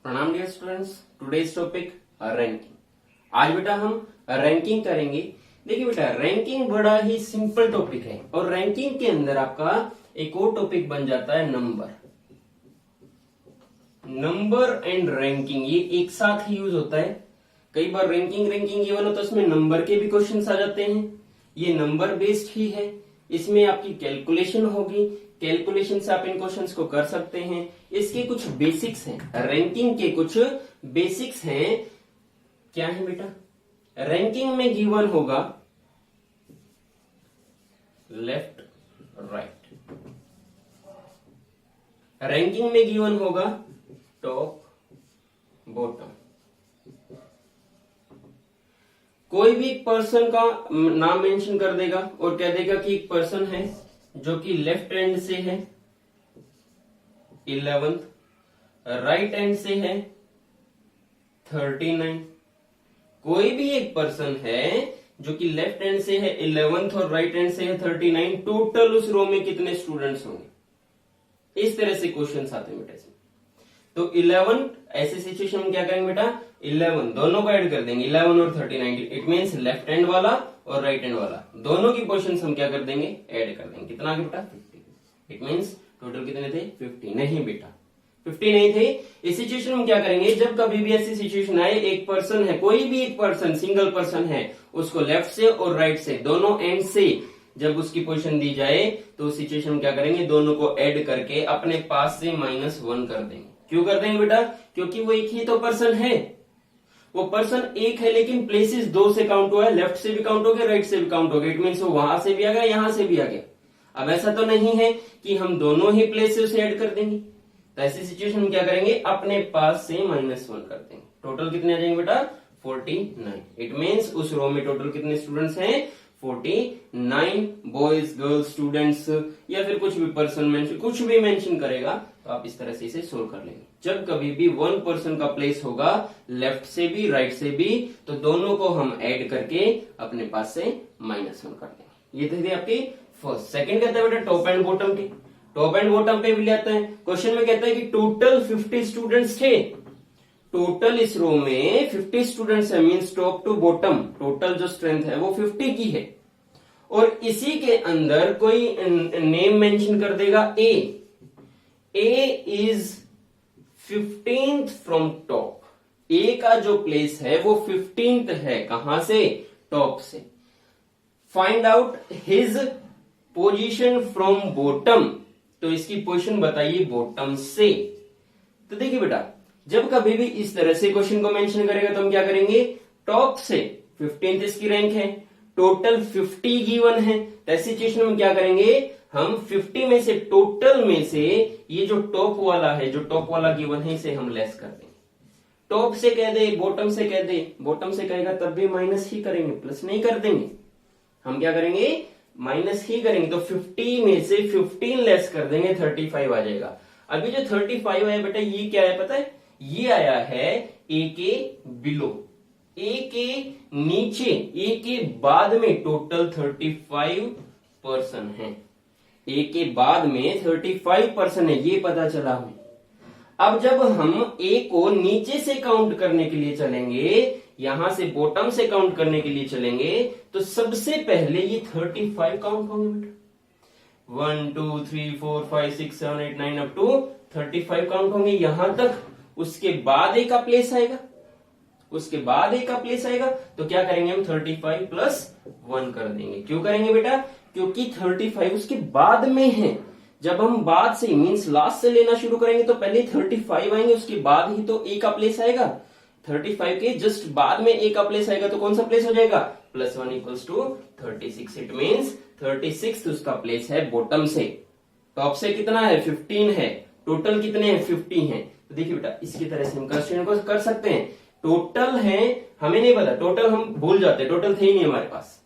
प्रणाम dear students. Today's topic ranking. आज बेटा हम रैंकिंग करेंगे। देखिए बेटा, रैंकिंग बड़ा ही सिंपल टॉपिक है और रैंकिंग के अंदर आपका एक और टॉपिक बन जाता है नंबर एंड रैंकिंग। ये एक साथ ही यूज होता है। कई बार रैंकिंग गिवन हो तो उसमें नंबर के भी क्वेश्चन आ जाते हैं। ये नंबर बेस्ड ही है। इसमें आपकी कैलकुलेशन होगी, कैलकुलेशन से आप इन क्वेश्चंस को कर सकते हैं। इसके कुछ बेसिक्स हैं, रैंकिंग के कुछ बेसिक्स हैं। क्या है बेटा? रैंकिंग में गिवन होगा लेफ्ट राइट, रैंकिंग में गिवन होगा टॉप बॉटम। कोई भी एक पर्सन का नाम मेंशन कर देगा और कह देगा कि एक पर्सन है जो कि लेफ्ट हैंड से है 11th, राइट हैंड से है 39। कोई भी एक पर्सन है जो कि लेफ्ट हैंड से है 11th और राइट हैंड से है 39। टोटल उस रो में कितने स्टूडेंट्स होंगे? इस तरह से क्वेश्चन आते हैं बेटा इसमें। तो 11 ऐसे सिचुएशन में क्या करेंगे बेटा? 11 दोनों को ऐड कर देंगे, 11 और 39। इट मींस लेफ्ट हैंड वाला और राइट हैंड वाला दोनों की पोर्शन हम क्या कर देंगे? ऐड कर देंगे। कितना बेटा? 50। इट मींस टोटल कितने थे? 50। नहीं बेटा, 50 नहीं थे। इस सिचुएशन में क्या करेंगे? जब कभी भी ऐसी सिचुएशन आए, एक पर्सन है, कोई भी एक पर्सन, सिंगल पर्सन है, उसको लेफ्ट से और राइट से दोनों एंड से जब उसकी पोजीशन दी जाए तो उस सिचुएशन में क्या करेंगे? दोनों को ऐड करके अपने पास से -1 कर देंगे। क्यों कर देंगे बेटा? क्योंकि वो एक ही तो पर्सन है। वो पर्सन एक है लेकिन प्लेसेस 2 से काउंट हुआ है, लेफ्ट से भी काउंट हो गया, राइट से भी काउंट हो गया। इट मींस वो वहां से भी आ गया, यहां से भी आ गया। अब ऐसा तो नहीं है कि हम दोनों ही प्लेसेस से ऐड कर देंगे। तो ऐसी सिचुएशन में क्या करेंगे? अपने पास से -1 कर देंगे। टोटल कितने आ जाएंगे बेटा? 49। इट मींस उस रो में टोटल कितने स्टूडेंट्स हैं? 49 बॉयज, गर्ल्स, स्टूडेंट्स या फिर कुछ भी पर्सन मेंशन, कुछ भी मेंशन करेगा तो आप इस तरह से इसे सोल्व कर लेंगे। जब कभी भी वन पर्सन का प्लेस होगा लेफ्ट से भी राइट से भी, तो दोनों को हम ऐड करके अपने पास से -1 कर देंगे। ये थे आपके फर्स्ट। सेकंड कहता है बेटा टॉप एंड बॉटम के। टॉप एंड बॉटम पे भी आता है। क्वेश्चन में कहता है कि टोटल 50 स्टूडेंट्स थे। टोटल इस रो में 50 स्टूडेंट्स है, means top to bottom total जो स्ट्रेंथ है वो 50 की है। और इसी के अंदर कोई नेम मेंशन कर देगा ए इज 15th फ्रॉम टॉप। ए का जो प्लेस है वो 15th है। कहां से? टॉप से। Find out his position from bottom. तो इसकी पोजीशन बताइए बॉटम से। तो देखिए बेटा, जब कभी भी इस तरह से क्वेश्चन को मेंशन करेगा तो हम क्या करेंगे? टॉप से 15th इसकी रैंक है, टोटल 50 गिवन है। ऐसी सिचुएशन में क्या करेंगे? हम 50 में से, टोटल में से ये जो टॉप वाला है, जो टॉप वाला गिवन है, इसे हम लेस कर देंगे। टॉप से कह दे, बॉटम से कह दे, बॉटम से कहेगा तब भी माइनस ही करेंगे, प्लस नहीं कर देंगे। हम क्या करेंगे? माइनस ही करेंगे। तो 50 में से 15 लेस कर देंगे, 35 आ जाएगा। अभी जो 35 है बेटा, ये क्या है पता है? ये आया है ए के बिलो, ए के नीचे, ए के बाद में टोटल 35 पर्सन है। ए के बाद में 35 पर्सन है, ये पता चला हमें। अब जब हम ए को नीचे से काउंट करने के लिए चलेंगे, यहां से बॉटम से काउंट करने के लिए चलेंगे, तो सबसे पहले ये 35 काउंट होंगे बेटा। 1 2 3 4 5 6 7 8 9 अप टू 35 काउंट होंगे यहां तक। उसके बाद ए का प्लेस आएगा, उसके बाद ए का प्लेस आएगा, तो क्या करेंगे हम? 35 + 1 कर देंगे। क्यों करेंगे बेटा? क्योंकि 35 उसके बाद में है। जब हम बाद से, मींस लास्ट से लेना शुरू करेंगे तो पहले 35 आएंगे, उसके बाद ही तो ए का प्लेस आएगा। 35 के जस्ट बाद में ए का प्लेस आएगा, तो कौन सा प्लेस हो जाएगा? +1 = 36। इट मींस 36 उसका प्लेस है बॉटम से। टॉप से कितना है? 15 है। टोटल कितने हैं? 50 हैं। तो देखिए बेटा, इसकी तरह से हम क्वेश्चन को कर सकते हैं। टोटल है, हमें नहीं पता, टोटल हम भूल जाते, टोटल थे ही नहीं हमारे पास।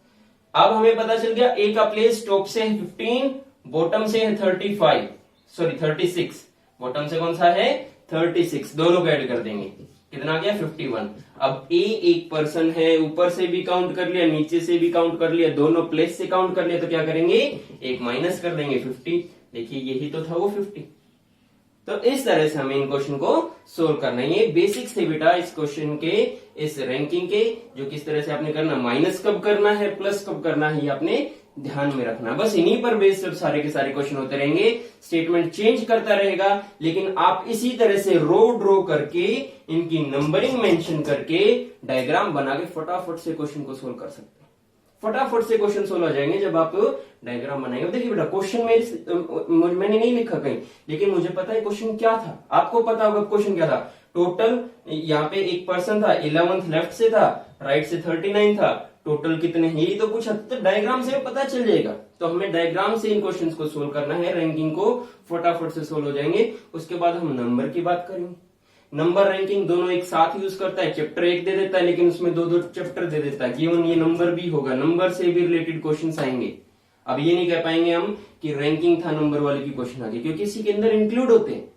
अब हमें पता चल गया ए का प्लेस टॉप से है 15, बॉटम से है 36। बॉटम से कौन सा है? 36। दोनों को ऐड कर देंगे, कितना आ गया? 51। अब ए एक पर्सन है, ऊपर से भी काउंट कर लिया, नीचे से भी काउंट कर लिया, दोनों प्लेस से काउंट कर लिया, तो क्या करेंगे? एक माइनस कर देंगे 50। देखिए यही तो था वो 50। तो इस तरह से हमें इन क्वेश्चन को सोल्व करना है। ये बेसिक्स थे बेटा इस क्वेश्चन के, इस रैंकिंग के, जो किस तरह से आपने करना, माइनस कब करना है, प्लस कब करना है, ये आपने ध्यान में रखना। बस इन्हीं पर बेस सब सारे के सारे क्वेश्चन होते रहेंगे। स्टेटमेंट चेंज करता रहेगा, लेकिन आप इसी तरह से रो ड्रॉ करके, इनकी नंबरिंग मेंशन करके, डायग्राम बना के फटाफट से क्वेश्चन को सोल्व कर सकते हैं। फटाफट से क्वेश्चन सोल्व हो जाएंगे जब आप डायग्राम बनाएंगे। देखिए बेटा क्वेश्चन मैंने नहीं लिखा कहीं, लेकिन मुझे पता है क्वेश्चन क्या था। आपको पता होगा क्वेश्चन क्या था। टोटल यहाँ पे एक पर्सन था, 11th लेफ्ट से था, राइट से 39 था, टोटल कितने हैं, यही तो पूछा। तो डायग्राम से पता चल जाएगा। तो हमें डायग्राम से इन क्वेश्चंस को सोल्व करना है, रैंकिंग को फटाफट से सोल्व हो जाएंगे। उसके बाद हम नंबर की बात करेंगे। नंबर रैंकिंग दोनों एक साथ यूज करता है। चैप्टर एक दे देता है, लेकिन उसमें दो दो चैप्टर दे देता है। गिवन ये नंबर भी होगा, नंबर से भी रिलेटेड क्वेश्चन आएंगे। अब ये नहीं कह पाएंगे हम कि रैंकिंग था नंबर वाले की क्वेश्चन आगे, क्योंकि इसी के अंदर इंक्लूड होते हैं।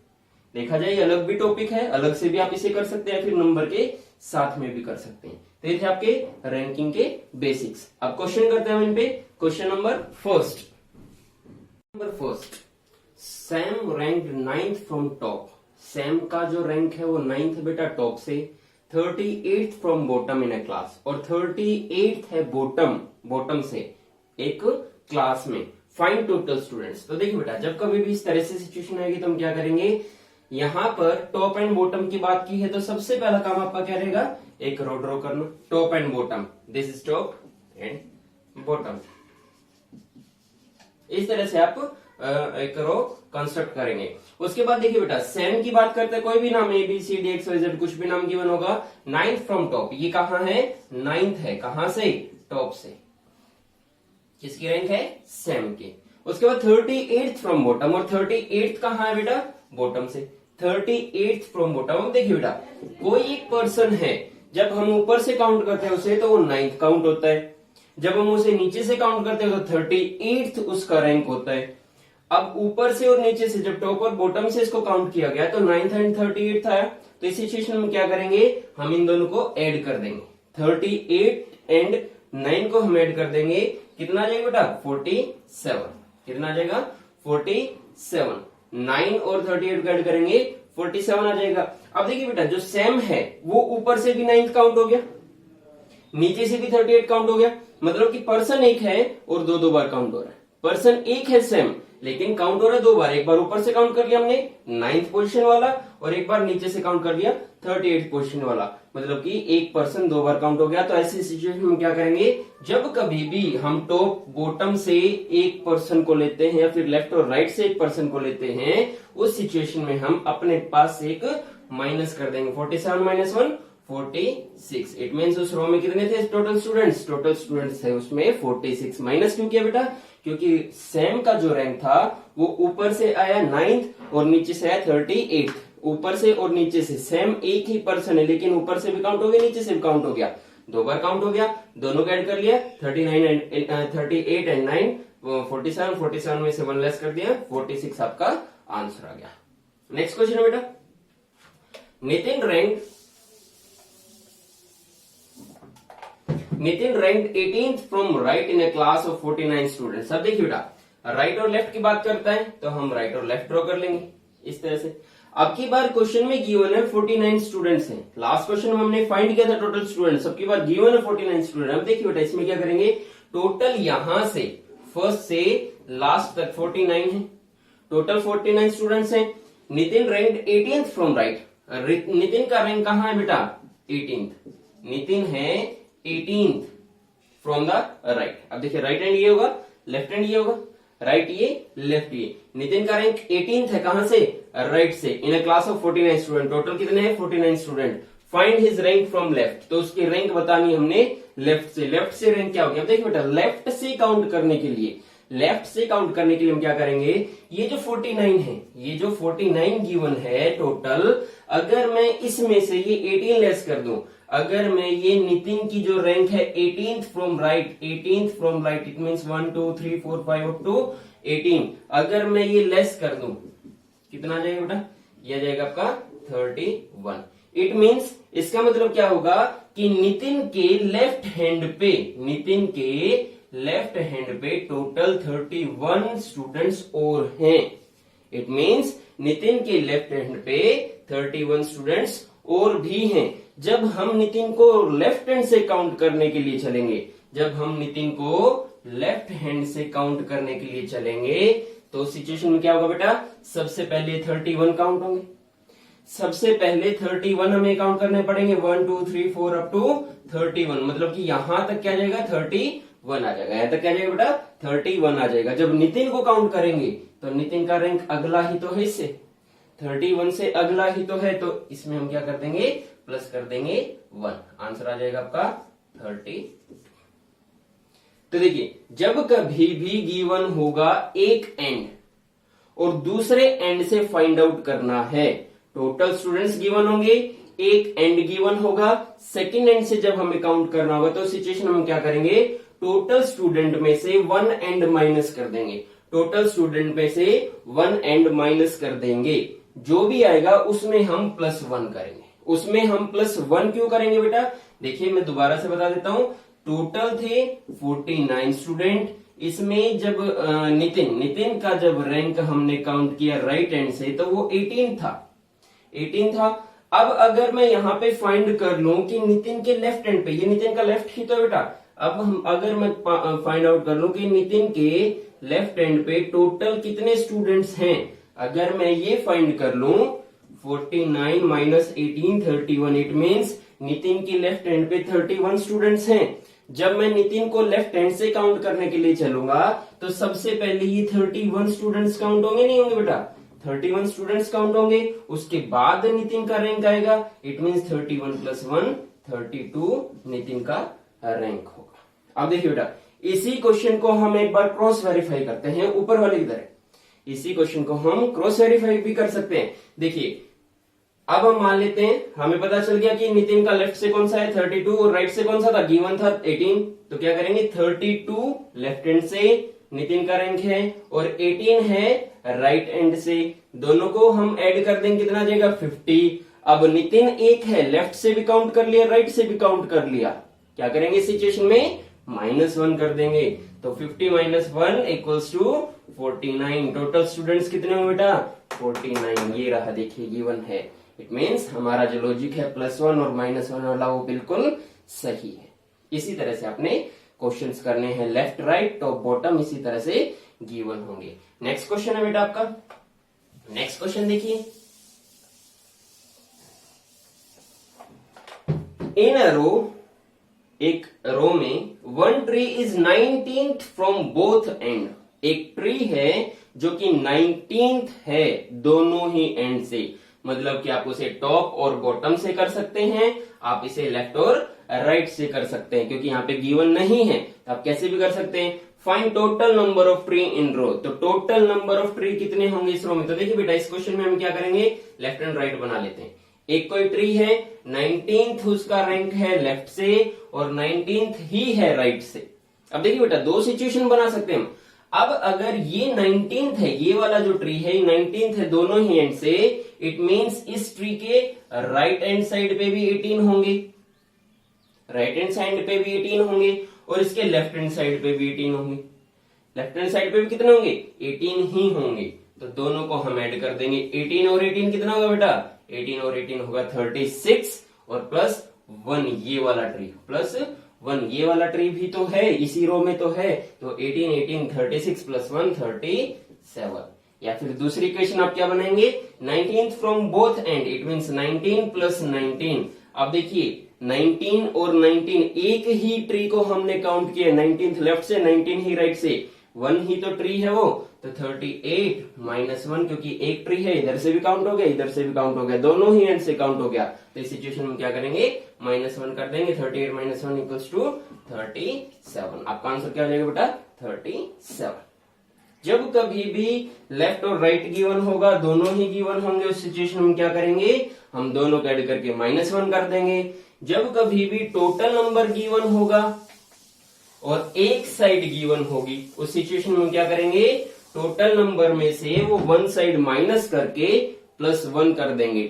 देखा जाए ये अलग भी टॉपिक है, अलग से भी आप इसे कर सकते हैं, फिर नंबर के साथ में भी कर सकते हैं। तो ये थे आपके रैंकिंग के बेसिक्स। अब क्वेश्चन करते हैं हम इन पे। Question number first, Sam ranked 9th from top. Sam का जो रैंक है वो 9th है बेटा टॉप से, 38th from bottom in A class, और 38th है बॉटम से एक क्लास में। Find total students. तो देखिए बेटा जब कभी भी इस तरह से सिचुएशन आएगी तो हम क्या करेंगे, यहां पर टॉप एंड बॉटम की बात की है तो सबसे पहला काम आपका क्या रहेगा, एक रो ड्रॉ करना, top and bottom. This is top and bottom. इस तरह से आप एक रो कंस्ट्रक्ट करेंगे। उसके बाद देखिए बेटा सैम की बात करते हैं, कोई भी नाम ABCD कुछ भी नाम गिवन होगा, 9th फ्रॉम टॉप। ये कहां है, 9th है, कहां से, टॉप से। किसकी रैंक है, सैम की। उसके बाद 38th फ्रॉम बॉटम, और 38th कहां है बेटा, बॉटम से। 38th from bottom. अब देखिए बेटा कोई एक पर्सन है, जब हम ऊपर से काउंट करते हैं उसे तो वो 9th काउंट होता है, जब हम उसे नीचे से काउंट करते हैं तो 38th उसका रैंक होता है। अब ऊपर से और नीचे से जब टॉप और बॉटम से इसको काउंट किया गया तो 9th एंड 38th आया। तो इस सिचुएशन में क्या करेंगे, हम इन दोनों को ऐड कर देंगे। 38 एंड 9 को हम ऐड कर देंगे, कितना आ जाएगा बेटा, 47। कितना आ जाएगा, 47। 9 और 38 को ऐड करेंगे 47 आ जाएगा। अब देखिए बेटा जो सैम है वो ऊपर से भी 9th काउंट हो गया, नीचे से भी 38 काउंट हो गया, मतलब कि पर्सन एक है और दो बार काउंट हो रहा है। पर्सन एक है सैम, लेकिन काउंट हो रहा है दो बार। एक बार ऊपर से काउंट कर लिया हमने 9th पोजीशन वाला, और एक बार नीचे से काउंट कर लिया 38th पोजीशन वाला, मतलब कि एक पर्सन दो बार काउंट हो गया। तो ऐसी सिचुएशन में क्या करेंगे, जब कभी भी हम टॉप बॉटम से एक पर्सन को लेते हैं या फिर लेफ्ट और राइट से एक पर्सन को लेते हैं, उस सिचुएशन में हम अपने पास से एक माइनस कर देंगे। 47 माइनस 1 46। इट मीन्स उस रो में कितने थे टोटल स्टूडेंट्स थे उसमें 46। माइनस क्यों किया बेटा, क्योंकि सैम का जो रैंक था वो ऊपर से आया 9th और नीचे से आया 38। ऊपर से और नीचे से सेम एक ही पर्सन है, लेकिन ऊपर से भी काउंट हो गया, नीचे से भी काउंट हो गया, दो बार काउंट हो गया, दोनों को ऐड कर लिया 38 एंड 9 47 में से 1 लेस कर दिया 46 आपका आंसर आ गया। नेक्स्ट क्वेश्चन है बेटा, Nitin ranked 18th from right in A class of 49 students. अब देखिए बेटा राइट और लेफ्ट की बात करता है तो हम राइट और लेफ्ट ड्रॉ कर लेंगे इस तरह से। अब की बार क्वेश्चन में गिवन है 49 स्टूडेंट्स हैं। लास्ट क्वेश्चन में हमने फाइंड किया था टोटल स्टूडेंट्स, अब की बार गिवन है 49 स्टूडेंट। अब देखिए बेटा इसमें क्या करेंगे, टोटल यहां से फर्स्ट से लास्ट तक 49 है, टोटल 49 स्टूडेंट्स हैं। Nitin ranked 18th from right, Nitin का रैंक कहां है बेटा 18th, नितिन है 18th फ्रॉम द राइट। अब देखिए राइट हैंड ये होगा, लेफ्ट हैंड ये होगा, राइट ये लेफ्ट ये। नितिन का रैंक 18th है कहां से, राइट से, in a class of 49 student. Total कितने हैं 49 student. Find his rank from left, तो उसकी रैंक बतानी हमने लेफ्ट से। लेफ्ट से रैंक क्या हो गया, देखिए बेटा लेफ्ट से काउंट करने के लिए हम क्या करेंगे, ये जो 49 है, ये जो 49 गिवन है टोटल, अगर मैं इसमें से ये 18 लेस कर दूं, अगर मैं ये नितिन की जो रैंक है 18th from right, it means 1 2 3 4 5 up to 18, अगर मैं ये लेस कर दूं कितना आ जाएगा बेटा, ये आ जाएगा आपका 31। इट मींस इसका मतलब क्या होगा कि नितिन के लेफ्ट हैंड पे टोटल 31 स्टूडेंट्स और हैं। इट मींस नितिन के लेफ्ट हैंड पे 31 स्टूडेंट्स और भी हैं। जब हम नितिन को लेफ्ट हैंड से काउंट करने के लिए चलेंगे, जब हम नितिन को लेफ्ट हैंड से काउंट करने के लिए चलेंगे तो सिचुएशन में क्या होगा बेटा, सबसे पहले 31 काउंट होंगे। सबसे पहले 31 हमें काउंट करने पड़ेंगे, 1 2 3 4 अप टू 31, मतलब कि यहां तक क्या जाएगा 31 आ जाएगा। यहां तक क्या जाएगा बेटा 31 आ जाएगा। जब नितिन को काउंट करेंगे तो नितिन का रैंक अगला ही तो है, इससे 31 से अगला ही तो है, तो इसमें हम क्या कर देंगे, प्लस कर देंगे 1। आंसर आ जाएगा आपका 30। तो देखिए, जब कभी भी गिवन होगा एक एंड और दूसरे एंड से फाइंड आउट करना है, टोटल स्टूडेंट्स गिवन होंगे, एक एंड गिवन होगा, सेकंड एंड से जब हमें काउंट करना होगा तो सिचुएशन में हम क्या करेंगे, टोटल स्टूडेंट में से 1 एंड माइनस कर देंगे। टोटल स्टूडेंट में से 1 एंड माइनस कर देंगे, जो भी आएगा उसमें हम +1 करेंगे। उसमें हम +1 क्यों करेंगे बेटा, देखिए मैं दोबारा से बता देता हूं। टोटल थे 49 स्टूडेंट, इसमें जब नितिन का जब रैंक हमने काउंट किया राइट हैंड से तो वो 18 था। अब अगर मैं यहाँ पे फाइंड कर लूं कि नितिन के लेफ्ट हैंड पे, ये नितिन का लेफ्ट ही तो बेटा, अब हम अगर मैं फाइंड आउट कर लूं कि नितिन के लेफ्ट हैंड पे टोटल कितने स्टूडेंट्स हैं, अगर मैं ये फाइंड कर लूं 49 माइनस 18 31, इट मीन्स नितिन की लेफ्ट हैंड पे 31 स्टूडेंट्स हैं। जब मैं नितिन को लेफ्ट हैंड से काउंट करने के लिए चलूंगा तो सबसे पहले ये 31 स्टूडेंट्स काउंट होंगे, नहीं होंगे बेटा, 31 स्टूडेंट्स काउंट होंगे, उसके बाद नितिन का रैंक आएगा। इट मीन्स 31 + 1 32 नितिन का रैंक होगा। अब देखिए बेटा, इसी क्वेश्चन को हम एक बार क्रॉस वेरीफाई करते हैं ऊपर वाले की तरह। इसी क्वेश्चन को हम क्रॉस वेरीफाई भी कर सकते हैं। देखिए, अब हम मान लेते हैं हमें पता चल गया कि नितिन का लेफ्ट से कौन सा है 32 और राइट से कौन सा था, गिवन था 18, तो क्या करेंगे 32 लेफ्ट हैंड से नितिन का रैंक है और 18 है राइट हैंड से, दोनों को हम ऐड कर देंगे, कितना आ जाएगा 50। अब नितिन एक है, लेफ्ट से भी काउंट कर लिया राइट से भी काउंट कर लिया, क्या करेंगे इस सिचुएशन में -1 कर देंगे, तो 50 - 1 = 49। टोटल स्टूडेंट्स कितने होंगे बेटा 49, ये रहा देखिए गिवन है। इट मीन्स हमारा जो लॉजिक है +1 और -1 वाला वो बिल्कुल सही है। इसी तरह से आपने क्वेश्चंस करने हैं, लेफ्ट राइट टॉप बॉटम इसी तरह से गिवन होंगे। नेक्स्ट क्वेश्चन है बेटा आपका, नेक्स्ट क्वेश्चन देखिए, इन अ रो, एक रो में 1 tree is 19th from both and, एक ट्री है जो कि 19th है दोनों ही एंड से, मतलब कि आप उसे टॉप और बॉटम से कर सकते हैं, आप इसे लेफ्ट और राइट से कर सकते हैं, क्योंकि यहाँ पे गिवन नहीं है तो आप कैसे भी कर सकते हैं। Find total number of tree in row, तो टोटल नंबर ऑफ ट्री कितने होंगे इस रो में, तो देखिए बेटा इस क्वेश्चन में हम क्या करेंगे, लेफ्ट एंड राइट बना लेते हैं। एक कोई ट्री है, 19th उसका रैंक है लेफ्ट से और 19th ही है राइट से। अब देखिए बेटा दो सिचुएशन बना सकते हैं हम। अब अगर ये 19th है, ये वाला जो ट्री है 19th है दोनों ही एंड से, इट मींस इस ट्री के राइट हैंड साइड पे भी 18 होंगे, राइट हैंड साइड पे भी 18 होंगे और इसके लेफ्ट हैंड साइड पे भी 18 होंगे। लेफ्ट हैंड साइड पे भी कितने होंगे 18 ही होंगे, तो दोनों को हम ऐड कर देंगे। 18 और 18 कितना होगा बेटा, 18 और 18 होगा 36 और +1 ये वाला ट्री, +1 ये वाला ट्री भी तो है इसी रो में तो है, तो 18 18 36 +1 37। या फिर दूसरी इक्वेशन आप क्या बनाएंगे, 19th from both and, it means 19 + 19। अब देखिए 19 और 19 एक ही ट्री को हमने काउंट किया, 19th लेफ्ट से 19 ही राइट से, 1 ही तो ट्री है वो, तो 38 - 1, क्योंकि एक ट्री है इधर से भी काउंट हो गया इधर से भी काउंट हो गया, दोनों ही एंड से काउंट हो गया, तो इस सिचुएशन में क्या करेंगे -1 कर देंगे। 38 - 1 = 37। आपका आंसर क्या हो जाएगा बेटा 37। जब कभी भी लेफ्ट और राइट गिवन होगा, दोनों ही गिवन होंगे, उस सिचुएशन में क्या करेंगे, हम दोनों को ऐड करके -1 कर देंगे। जब कभी भी टोटल नंबर गिवन होगा और एक साइड गिवन होगी, उस सिचुएशन में क्या करेंगे, टोटल नंबर में से वो 1 साइड माइनस करके +1 कर देंगे,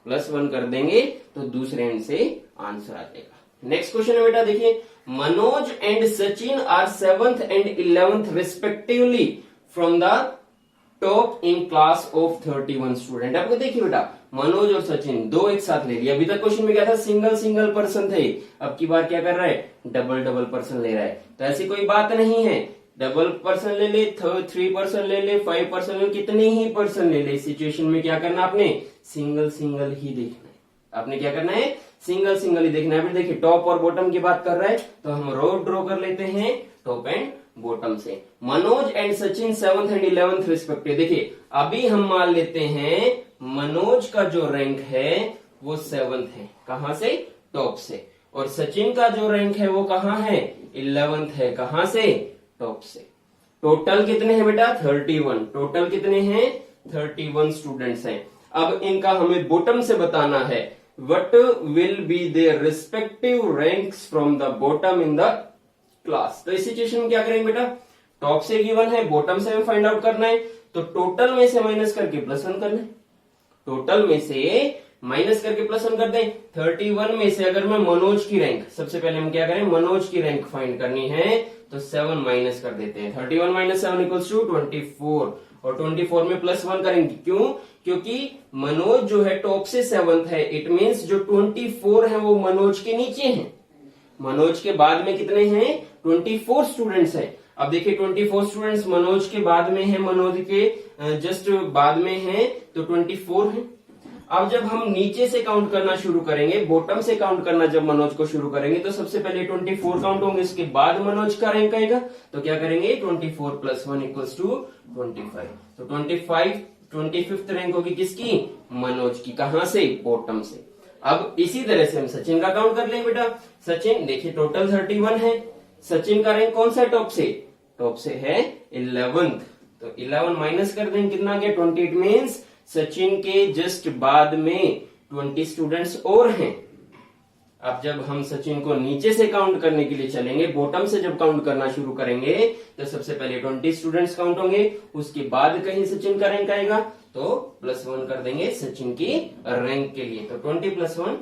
+1 कर देंगे तो दूसरे एंड से आंसर आ जाएगा। नेक्स्ट क्वेश्चन है बेटा देखिए, Manoj and Sachin are 7th and 11th respectively from the top in class of 31 student. आपको देखिए बेटा, मनोज और सचिन दो एक साथ ले लिया। अभी तक क्वेश्चन में क्या था, सिंगल सिंगल पर्सन थे, अब की बार क्या कर रहा है, डबल डबल पर्सन ले रहा है। तो ऐसी कोई बात नहीं है, डबल पर्सन ले ले, 3 पर्सन ले ले, 5 पर्सन ले, कितने ही पर्सन ले ले, इस सिचुएशन में क्या करना आपने, सिंगल सिंगल ही देखना है। आपने क्या करना है, सिंगल सिंगल ही देखना है। देखिए टॉप और बॉटम की बात कर रहा है, तो हम रो ड्रॉ कर लेते हैं टॉप एंड बॉटम से। Manoj and Sachin 7th and 11th respective. देखिए अभी हम मान लेते हैं मनोज का जो रैंक है वो 7th है, कहां से, टॉप से, और सचिन का जो रैंक है वो कहां है, 11th है, कहां से, टॉप से। टोटल कितने हैं बेटा, 31। टोटल कितने हैं, 31 स्टूडेंट्स हैं। अब इनका हमें बॉटम से बताना है, what will be their respective ranks from the bottom in the class. तो इस सिचुएशन में क्या करेंगे बेटा, टॉप से गिवन है, बॉटम से हमें फाइंड आउट करना है, तो टोटल में से माइनस करके प्लस 1 करना है। टोटल में से माइनस करके प्लस 1 कर दें। 31 में से अगर मैं मनोज की रैंक, सबसे पहले हम क्या करें, मनोज की रैंक फाइंड करनी है, तो 7 माइनस कर देते हैं। 31 माइनस 7 इक्वल्स टू 24, और 24 में प्लस 1 करेंगे। क्यों, क्योंकि मनोज जो है टॉप से 7th है, इट मीन्स जो 24 है वो मनोज के नीचे है। मनोज के बाद में कितने हैं, 24 स्टूडेंट्स हैं। अब देखिए 24 स्टूडेंट्स मनोज के बाद में है, मनोज के जस्ट बाद में है, तो 24 है। अब जब हम नीचे से काउंट करना शुरू करेंगे, बॉटम से काउंट करना जब मनोज को शुरू करेंगे, तो सबसे पहले 24 काउंट होंगे, इसके बाद मनोज का रैंक आएगा। तो क्या करेंगे, 24 प्लस 1 इक्वल्स टू 25। तो 25th रैंक होगी किसकी, मनोज की, कहां से, बॉटम से। अब इसी तरह से हम सचिन का काउंट कर लेंगे बेटा। सचिन देखिए टोटल 31 है, सचिन का रैंक कौन सा है, टॉप से, टॉप से है 11th। तो 11 माइनस कर देंगे, कितना गया, 20। इट मीन्स सचिन के जस्ट बाद में 20 स्टूडेंट्स और हैं। अब जब हम सचिन को नीचे से काउंट करने के लिए चलेंगे, बॉटम से जब काउंट करना शुरू करेंगे, तो सबसे पहले 20 स्टूडेंट्स काउंट होंगे, उसके बाद कहीं सचिन का रैंक आएगा, तो प्लस 1 कर देंगे सचिन की रैंक के लिए। तो 20 प्लस 1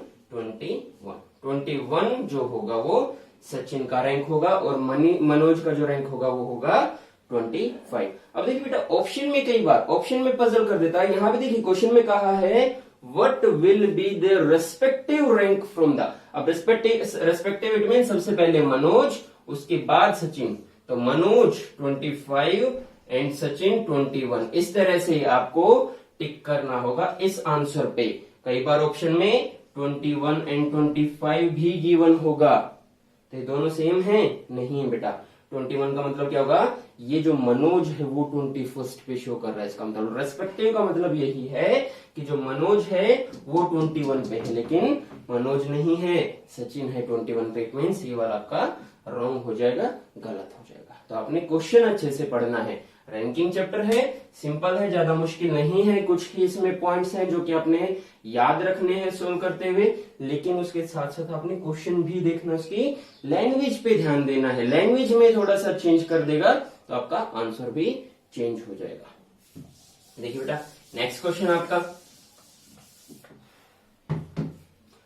21 जो होगा वो सचिन का रैंक होगा, और मनोज का जो रैंक होगा वो होगा 25। अब देखिए बेटा, ऑप्शन में कई बार ऑप्शन में पजल कर देता है। यहां पे देखिए क्वेश्चन में कहा है what will be the respective rank from the. अब रेस्पेक्टिव इट मीन सबसे पहले मनोज, उसके बाद सचिन, तो मनोज 25 एंड सचिन 21। इस तरह से आपको टिक करना होगा इस आंसर पे। कई बार ऑप्शन में 21 एंड 25 भी गिवन होगा, तो ये दोनों सेम है, नहीं है बेटा। 21 का मतलब क्या होगा, ये जो मनोज है वो 21st पे शो कर रहा है, इसका मतलब रेस्पेक्टिव का मतलब यही है कि जो मनोज है वो 21 पे है, लेकिन मनोज नहीं है, सचिन है 21 पे। इट मीन्स ये वाला आपका रॉन्ग हो जाएगा, गलत हो जाएगा। तो आपने क्वेश्चन अच्छे से पढ़ना है। रैंकिंग चैप्टर है, सिंपल है, ज्यादा मुश्किल नहीं है। कुछ ही इसमें पॉइंट्स हैं जो कि आपने याद रखने हैं सोल्व करते हुए, लेकिन उसके साथ साथ आपने क्वेश्चन भी देखना, उसकी लैंग्वेज पे ध्यान देना है। लैंग्वेज में थोड़ा सा चेंज कर देगा तो आपका आंसर भी चेंज हो जाएगा। देखिए बेटा, नेक्स्ट क्वेश्चन आपका,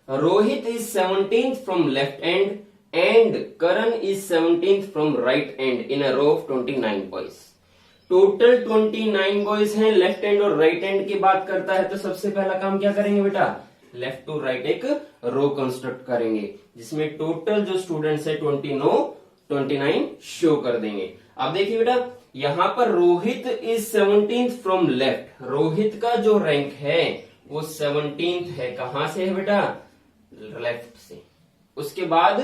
Rohit is 17th from left end and Karan is 17th from right end in a row of 29 boys. Total 29 boys हैं, लेफ्ट एंड और राइट एंड की बात करता है, तो सबसे पहला काम क्या करेंगे बेटा, लेफ्ट टू राइट एक रो कंस्ट्रक्ट करेंगे, जिसमें टोटल जो स्टूडेंट्स है 29 शो कर देंगे। अब देखिए बेटा, यहां पर Rohit is 17th from left. Rohit का जो रैंक है वो 17th है, कहां से है बेटा, लेफ्ट से। उसके बाद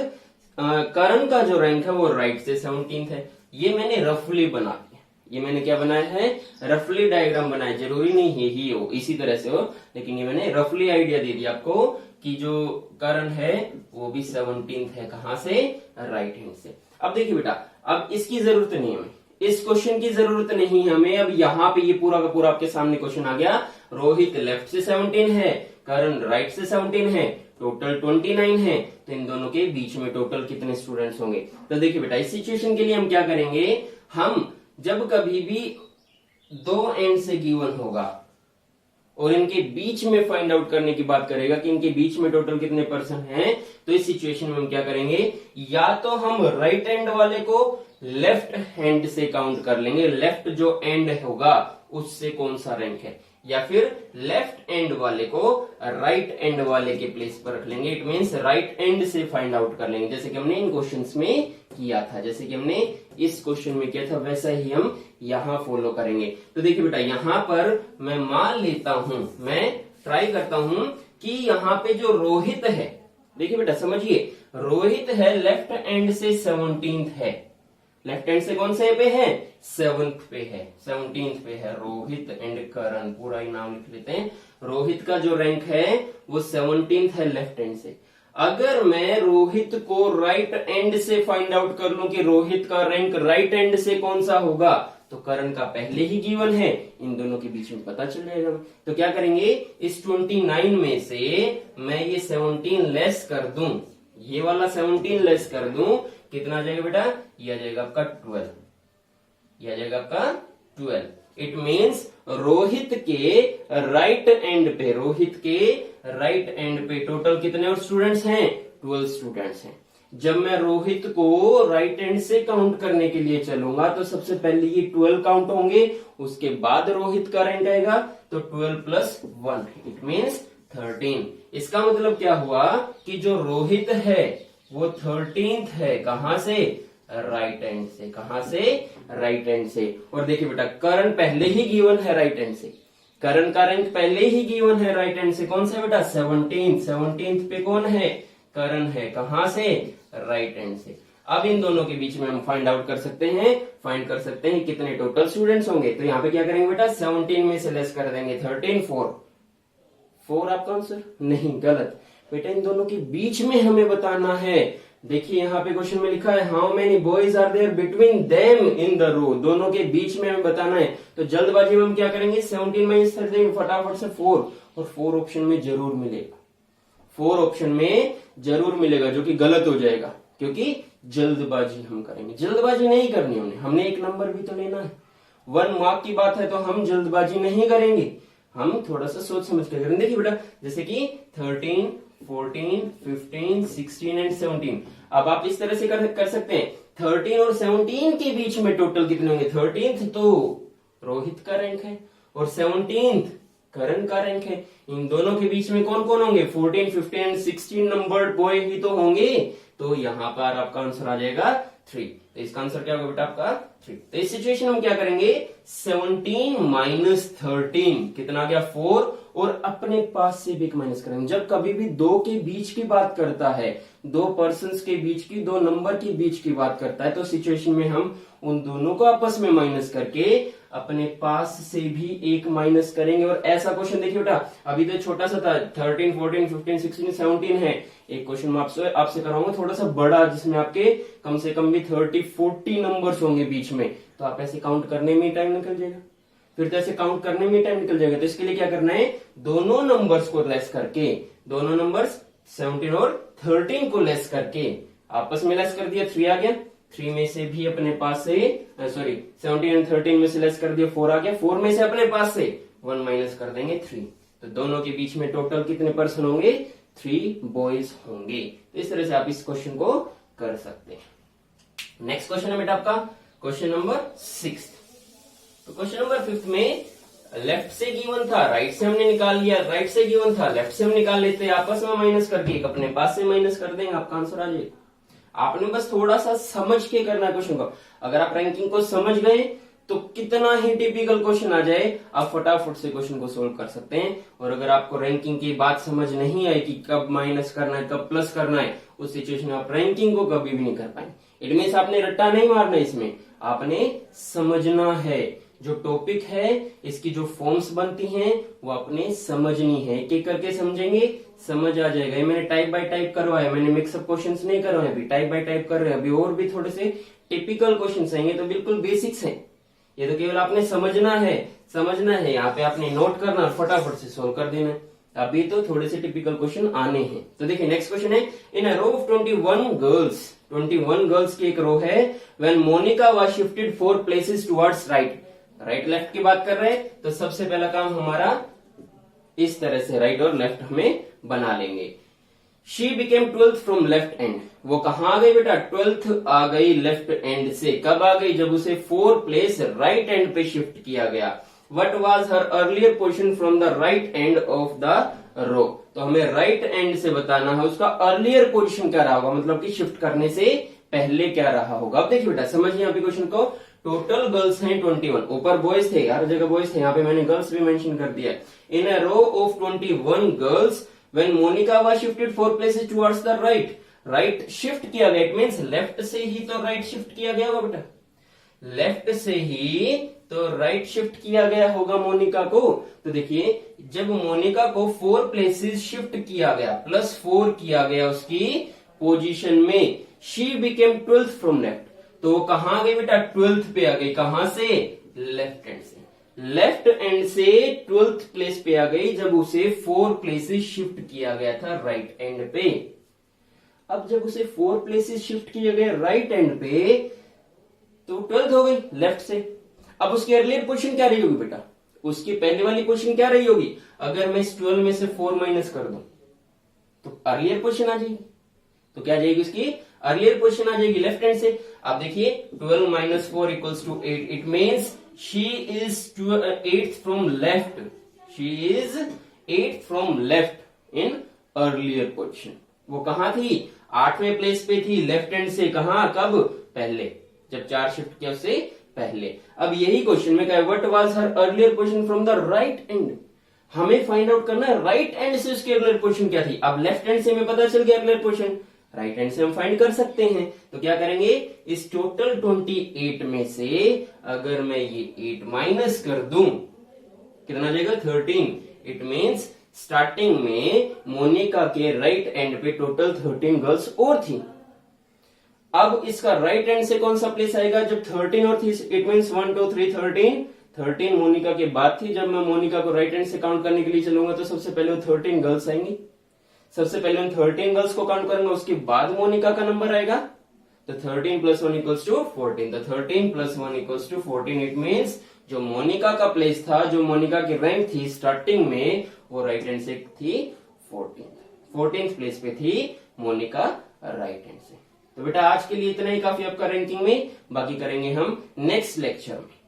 करण का जो रैंक है वो राइट से 17th है। ये मैंने रफली बना दिया, ये मैंने क्या बनाया है, रफली डायग्राम बनाया। जरूरी नहीं है ही हो इसी तरह से हो, लेकिन ये मैंने रफली आइडिया दे दिया आपको कि जो करण है वो भी 17th है, कहां से, राइट हैंड से। अब देखिए बेटा, अब इसकी जरूरत नहीं है हमें, इस क्वेश्चन की जरूरत नहीं है हमें। अब यहाँ पे ये पूरा का पूरा आपके सामने क्वेश्चन आ गया। रोहित लेफ्ट से 17 है, करण राइट से 17 है, टोटल 29 है, तो इन दोनों के बीच में टोटल कितने स्टूडेंट्स होंगे। तो देखिए बेटा, इस सिचुएशन के लिए हम क्या करेंगे, हम जब कभी भी दो एंड से गिवन होगा और इनके बीच में फाइंड आउट करने की बात करेगा कि इनके बीच में टोटल कितने पर्सन हैं, तो इस सिचुएशन में हम क्या करेंगे, या तो हम राइट हैंड वाले को लेफ्ट हैंड से काउंट कर लेंगे, लेफ्ट जो एंड होगा उससे कौन सा रैंक है, या फिर लेफ्ट एंड वाले को राइट एंड वाले के प्लेस पर रख लेंगे। इट मींस राइट एंड से फाइंड आउट कर लेंगे, जैसे कि हमने इन क्वेश्चंस में किया था, जैसे कि हमने इस क्वेश्चन में किया था, वैसा ही हम यहाँ फॉलो करेंगे। तो देखिए बेटा, यहाँ पर मैं मान लेता हूं, मैं ट्राई करता हूं कि यहाँ पे जो रोहित है, देखिए बेटा समझिए, रोहित है लेफ्ट एंड से 17th है, लेफ्ट हैंड से कौन से पे है, 7th पे है, 17th पे है रोहित एंड करण, पूरा ही नाम लिख लेते हैं। रोहित का जो रैंक है वो 17th है लेफ्ट हैंड से। अगर मैं रोहित को राइट एंड से फाइंड आउट कर लूं कि रोहित का रैंक राइट एंड से कौन सा होगा, तो करण का पहले ही गिवन है, इन दोनों के बीच में पता चल जाएगा। तो क्या करेंगे, इस 29 में से मैं ये 17 लेस कर दूं, ये वाला 17 लेस कर दूं, कितना आ जाएगा बेटा, ये आ जाएगा आपका 12, ये आ जाएगा आपका 12। इट मीन्स रोहित के राइट एंड पे, रोहित के राइट एंड पे टोटल कितने और स्टूडेंट्स हैं, 12 स्टूडेंट्स हैं। जब मैं रोहित को राइट एंड से काउंट करने के लिए चलूंगा तो सबसे पहले ये 12 काउंट होंगे, उसके बाद रोहित का रैंक आएगा, तो 12 प्लस 1 इट मीन्स 13। इसका मतलब क्या हुआ कि जो रोहित है वो 13th है, कहां से, राइट एंड से, कहां से, राइट एंड से। और देखिए बेटा, करण पहले ही गिवन है राइट एंड से, करण का रैंक पहले ही गिवन है राइट एंड से, कौन सा बेटा, 17th पे कौन है, करण है, कहां से, राइट एंड से। अब इन दोनों के बीच में हम फाइंड आउट कर सकते हैं कितने टोटल स्टूडेंट्स होंगे। तो यहाँ पे क्या करेंगे बेटा, 17 में से लेस कर देंगे 13, 4 आपका आंसर नहीं, गलत बेटा, इन दोनों के बीच में हमें बताना है। देखिए यहाँ पे क्वेश्चन में लिखा है how many boys are there between them in the row, दोनों के बीच में हमें बताना है। तो जल्दबाजी में हम क्या करेंगे, 17 माइनस कर देंगे फटाफट से 4, और 4 ऑप्शन में जरूर मिलेगा, 4 ऑप्शन में जरूर मिलेगा, जो कि गलत हो जाएगा, क्योंकि जल्दबाजी हम करेंगे। जल्दबाजी नहीं करनी हमने एक नंबर भी तो लेना है, 1 मार्क की बात है, तो हम जल्दबाजी नहीं करेंगे, हम थोड़ा सा सोच समझ के करेंगे। देखिए बेटा, जैसे कि 13, 14, 15, 16 एंड 17। अब आप इस तरह से कर सकते हैं, 13 और 17 के बीच में टोटल कितने होंगे, 13th तो रोहित का रैंक है और 17th करण का रैंक है। इन दोनों के बीच में कौन कौन होंगे, 14, 15 एंड 16 नंबर बॉय ही तो होंगे। तो यहाँ पर आपका आंसर आ जाएगा 3। तो इसका आंसर क्या होगा बेटा, आपका 3। तो इस सिचुएशन में क्या करेंगे, 17 माइनस 13 कितना आ गया, 4, और अपने पास से भी एक माइनस करेंगे। जब कभी भी दो के बीच की बात करता है, दो पर्सन्स के बीच की, दो नंबर के बीच की बात करता है, तो सिचुएशन में हम उन दोनों को आपस में माइनस करके अपने पास से भी एक माइनस करेंगे। और ऐसा क्वेश्चन देखिए बेटा, अभी तो छोटा सा था, 13, 14, 15, 16, 17 है। एक क्वेश्चन मैं आपसे कराऊंगा थोड़ा सा बड़ा, जिसमें आपके कम से कम भी 30, 40 नंबर्स होंगे बीच में, तो आप ऐसे काउंट करने में टाइम निकल जाएगा, फिर तो ऐसे काउंट करने में टाइम निकल जाएगा। तो इसके लिए क्या करना है, दोनों नंबर्स को लेस करके, दोनों नंबर्स 17 और 13 को लेस करके आपस में लेस कर दिया, 3 आ गया, 3 में से भी अपने पास से 17 और 13 में से लेस कर दिया, 4 आ गया, 4 में से अपने पास से 1 माइनस कर देंगे 3। तो दोनों के बीच में टोटल कितने पर्सन होंगे, 3 बॉयज होंगे। तो इस तरह से आप इस क्वेश्चन को कर सकते हैं। नेक्स्ट क्वेश्चन है बेटा आपका क्वेश्चन नंबर 6। तो क्वेश्चन नंबर 5 में लेफ्ट से गिवन था, राइट से हमने निकाल लिया, राइट से गिवन था, लेफ्ट से हम निकाल लेते हैं, आपस में माइनस करके एक अपने पास से माइनस कर देंगे, आपका आंसर आ जाएगा। आपने बस थोड़ा सा समझ के करना है क्वेश्चन को। अगर आप रैंकिंग को समझ गए तो कितना ही टिपिकल क्वेश्चन आ जाए, आप फटाफट से क्वेश्चन को सोल्व कर सकते हैं। और अगर आपको रैंकिंग की बात समझ नहीं आई कि कब माइनस करना है, कब प्लस करना है, उस सिचुएशन में आप रैंकिंग को कभी भी नहीं कर पाएंगे। इट मीन्स आपने रट्टा नहीं मारना, इसमें आपने समझना है। जो टॉपिक है, इसकी जो फॉर्म्स बनती हैं, वो आपने समझनी है। एक एक करके समझेंगे, समझ आ जाएगा। ये मैंने टाइप बाय टाइप करवाया, मैंने मिक्सअप क्वेश्चंस नहीं करवाए, अभी टाइप बाय टाइप कर रहे हैं। अभी और भी थोड़े से टिपिकल क्वेश्चंस आएंगे, तो बिल्कुल बेसिक्स हैं। ये तो केवल आपने समझना है, यहाँ पे आपने नोट करना, फटाफट से सोल्व कर देना है। अभी तो थोड़े से टिपिकल क्वेश्चन आने हैं। तो देखिए नेक्स्ट क्वेश्चन है, इन अ रो ऑफ 21 गर्ल्स की एक रो है, when Monika was shifted 4 places towards right left की बात कर रहे हैं। तो सबसे पहला काम हमारा इस तरह से राइट और लेफ्ट हमें बना लेंगे। She became 12th from left and, वो कहां आ गई बेटा, 12th आ गई लेफ्ट एंड से। कब आ गई, जब उसे 4 प्लेस राइट एंड पे शिफ्ट किया गया। What was her earlier position from the right end of the row. तो हमें राइट एंड से बताना है उसका अर्लियर पोजीशन क्या रहा होगा, मतलब कि शिफ्ट करने से पहले क्या रहा होगा। अब देखिए बेटा समझिए यहाँ पे क्वेश्चन को। टोटल गर्ल्स हैं 21, ऊपर बॉयज थे, हर जगह बॉयज थे, यहाँ पे मैंने गर्ल्स भी मेंशन कर दिया। In a row of 21 girls when Monika was shifted 4 places towards the right. Right shift किया गया, इट मींस लेफ्ट से ही तो राइट शिफ्ट किया गया होगा बेटा, लेफ्ट से ही तो राइट शिफ्ट किया गया होगा मोनिका को। तो देखिए जब मोनिका को 4 प्लेसेस शिफ्ट किया गया, +4 किया गया उसकी पोजीशन में, she became 12th from left. तो वो कहां गई बेटा, 12th पे आ गई। कहां से, लेफ्ट एंड से, लेफ्ट एंड से 12th प्लेस पे आ गई जब उसे 4 प्लेसेस शिफ्ट किया गया था राइट एंड पे। अब जब उसे 4 प्लेसेस शिफ्ट किए गए राइट एंड पे तो 12th हो गई लेफ्ट से। अब उसकी अर्लियर पोजीशन क्या रही होगी बेटा, उसकी पहले वाली पोजीशन क्या रही होगी। अगर मैं इस 12 में से 4 माइनस कर दूं तो अर्लियर पोजीशन आ जाएगी। तो क्या जाएगी उसकी अर्लियर पोजीशन आ जाएगी लेफ्ट हैंड से। अब देखिए 12 minus 4 equals to 8, it means she is 8th from left, she is 8th from left in earlier position. वो कहां थी, 8वें प्लेस पे थी लेफ्ट हैंड से। कहां, कब, पहले, जब 4 शिफ्ट किया उससे पहले। अब यही क्वेश्चन में क्या है, what was her earlier position from the right and. हमें फाइंड आउट करना है राइट एंड से उसकी अर्लियर पोजीशन क्या थी। अब लेफ्ट हैंड से हमें पता चल गया अर्लियर पोजीशन, राइट हैंड से हम फाइंड कर सकते हैं। तो क्या करेंगे, इस टोटल 28 में से अगर मैं ये 8 माइनस कर दूं कितना आ जाएगा, 13। इट मीन्स स्टार्टिंग में मोनिका के राइट एंड पे टोटल 13 गर्ल्स और थी। अब इसका राइट हैंड से कौन सा प्लेस आएगा, जब 13 और थी, इट मीन्स 1 2 3 13 मोनिका के बाद थी। जब मैं मोनिका को राइट हैंड से काउंट करने के लिए चलूंगा तो सबसे पहले वो 13 गर्ल्स आएंगी, सबसे पहले उन 13 गर्ल्स को काउंट करूंगा, उसके बाद मोनिका का नंबर आएगा। तो 13 + 1 इक्वल्स टू 14। तो 13 + 1 इक्वल्स टू 14। इट मीन्स जो मोनिका का प्लेस था, जो मोनिका की रैंक थी स्टार्टिंग में, वो राइट हैंड से थी 14th प्लेस पे थी मोनिका राइट हैंड से। तो बेटा आज के लिए इतना ही काफी आपका रैंकिंग में, बाकी करेंगे हम नेक्स्ट लेक्चर में।